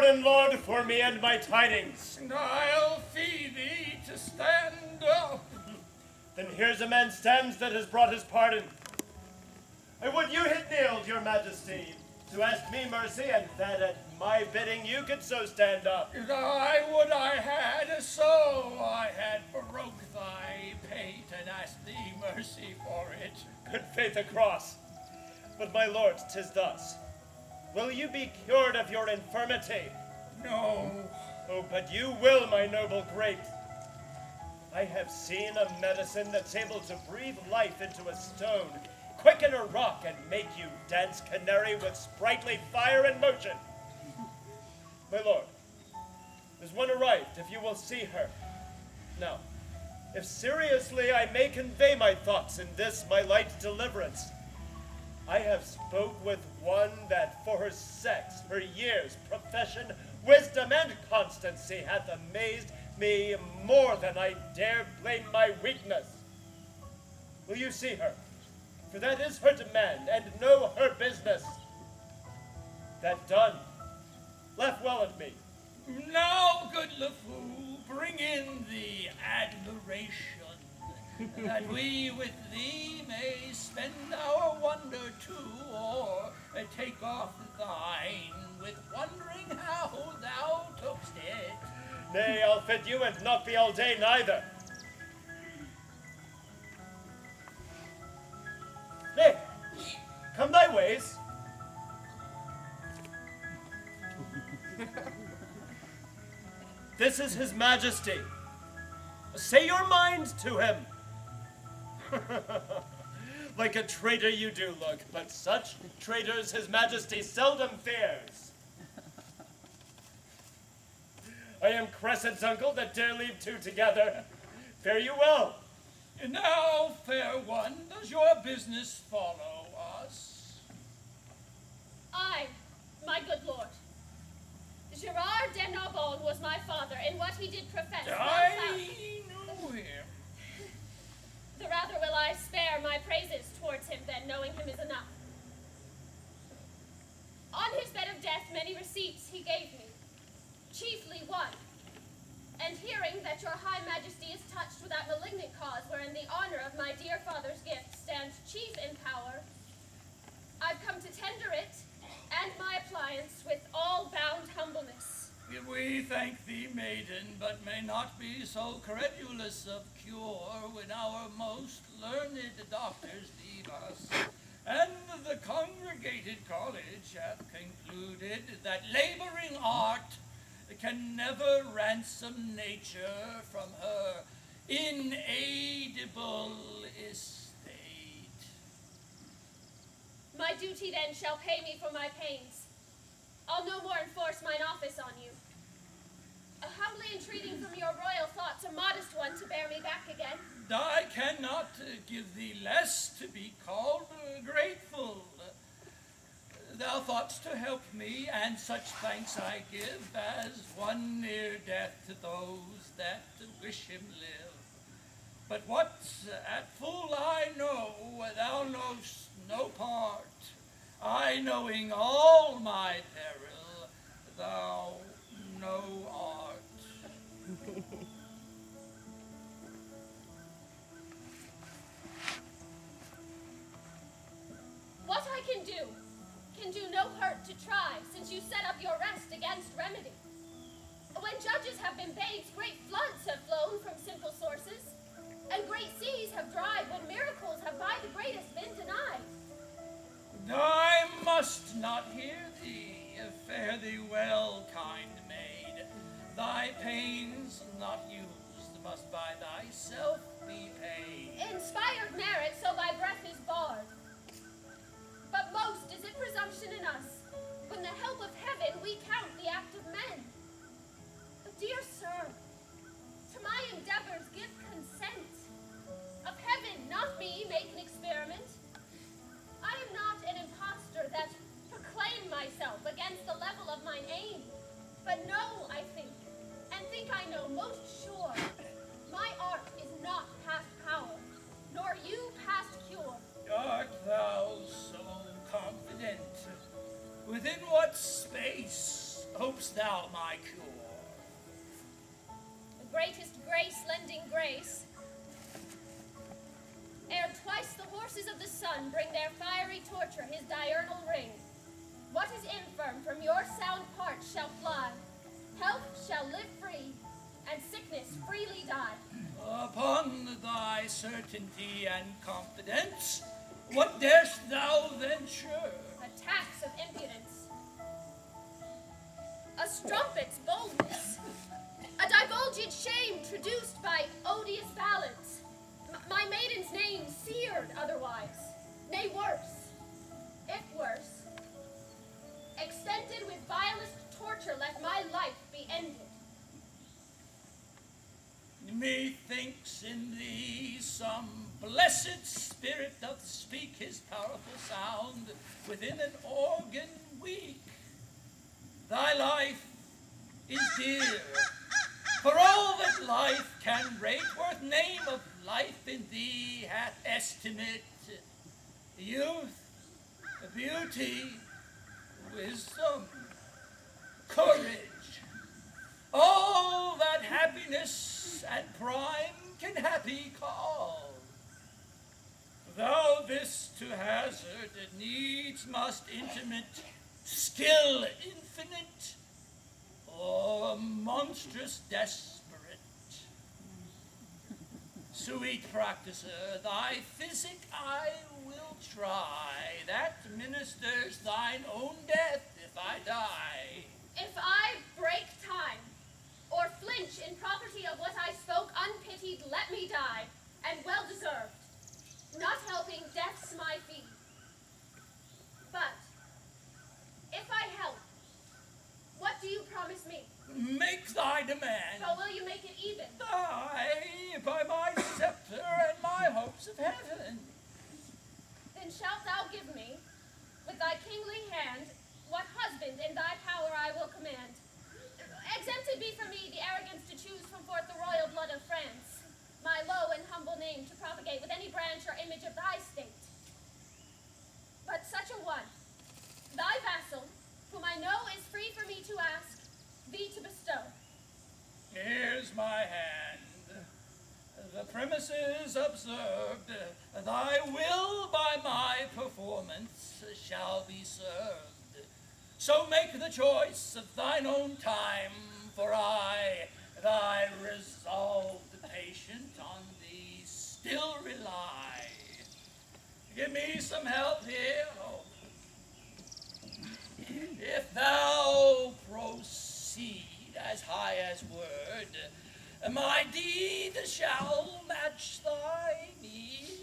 sovereign lord, for me and my tidings. And I'll fee thee to stand up. Then here's a man stands that has brought his pardon. I would you had kneeled, your majesty, to ask me mercy, and that at my bidding you could so stand up. And I would I had so I had broke thy pate and asked thee mercy for it. Good faith across. But my lords, 'tis thus. Will you be cured of your infirmity? No. Oh, but you will, my noble great. I have seen a medicine that's able to breathe life into a stone, quicken a rock, and make you dance canary with sprightly fire and motion. My lord, there's one arrived, if you will see her. Now, if seriously I may convey my thoughts in this my light deliverance, I have spoke with one that for her sex, her years, profession, wisdom, and constancy hath amazed me more than I dare blame my weakness. Will you see her? For that is her demand, and know her business. That done, laugh well at me. Now, good LeFou, bring in the admiration, that we with thee may spend our wonder too, or take off thine with wondering how thou took'st it. Nay, I'll fit you and not be all day neither. Nay, come thy ways. This is his majesty. Say your mind to him. Like a traitor you do look, but such traitors his majesty seldom fears. I am Cressid's uncle that dare leave two together. Fare you well. And now, fair one, does your business follow us? Aye, my good lord. Gerard de Narbonne was my father, and what he did profess. I know him. The rather will I spare my praises towards him than knowing him is enough. On his bed of death many receipts he gave me, chiefly one. And hearing that your high majesty is touched with that malignant cause wherein the honor of my dear father's gift stands chief in power, I've come to tender it and my appliance with all bound humbleness. We thank thee, maiden, but may not be so credulous of cure when our most learned doctors leave us. And the congregated college hath concluded that laboring art can never ransom nature from her inaidable estate. My duty then shall pay me for my pains. I'll no more enforce mine office on you. Humbly entreating from your royal thoughts a modest one to bear me back again. I cannot give thee less to be called grateful. Thou thought'st to help me, and such thanks I give as one near death to those that wish him live. But what at full I know, thou know'st no part. I knowing all my peril, thou no art. What I can do no hurt to try, since you set up your rest against remedy. When judges have been babes, great floods have flown from simple sources, and great seas have dried when miracles have by the greatest been denied. I must not hear thee. Fare thee well, kind maid. Thy pains not used must by thyself be paid. Inspired merit, so thy breath is barred. But most is it presumption in us, when the help of heaven we count the act of men. Dear sir, to my endeavors give consent. Of heaven, not me, make an experiment. I am not an impostor that proclaim myself against the level of mine aim, but know, I think, and think I know most sure, my art is not past power, nor you past cure. Art thou so confident? Within what space hopest thou thou my cure. The greatest grace lending grace. Ere twice the horses of the sun bring their fiery torture his diurnal ring, what is infirm from your sound parts shall fly, health shall live free, and sickness freely die. Upon thy certainty and confidence, what darest thou venture? Attacks of impudence, a strumpet's boldness, a divulged shame traduced by odious ballads, my maiden's name seared otherwise, nay worse, if worse, extended with vilest torture, let my life be ended. Methinks in thee some blessed spirit doth speak his powerful sound within an organ weak. Thy life is dear, for all that life can rate, worth name of life in thee hath estimate. Youth, beauty, wisdom, courage, all that happiness and prime can happy call. Thou this to hazard needs must intimate, skill infinite, or monstrous desperate. Sweet practicer, thy physic I will try, that ministers thine own death if I die. If I break time, or flinch in property of what I spoke unpitied, let me die, and well deserved, not helping death's my fee. But, if I help, what do you promise me? Make thy demand. So will you make it even? Aye, by my scepter and my hopes of heaven. Then shalt thou give me, with thy kingly hand, what husband in thy power I will command. Exempted be from me the arrogance to choose from forth the royal blood of France, my low and humble name to propagate with any branch or image of thy state. But such a one, thy vassal, whom I know is free for me to ask, thee to bestow. Here's my hand. The premises observed, thy will by my performance shall be served. So make the choice of thine own time, for I, thy resolved patient, on thee still rely. Give me some help here. Oh. If thou proceed as high as word, my deed shall match thy need.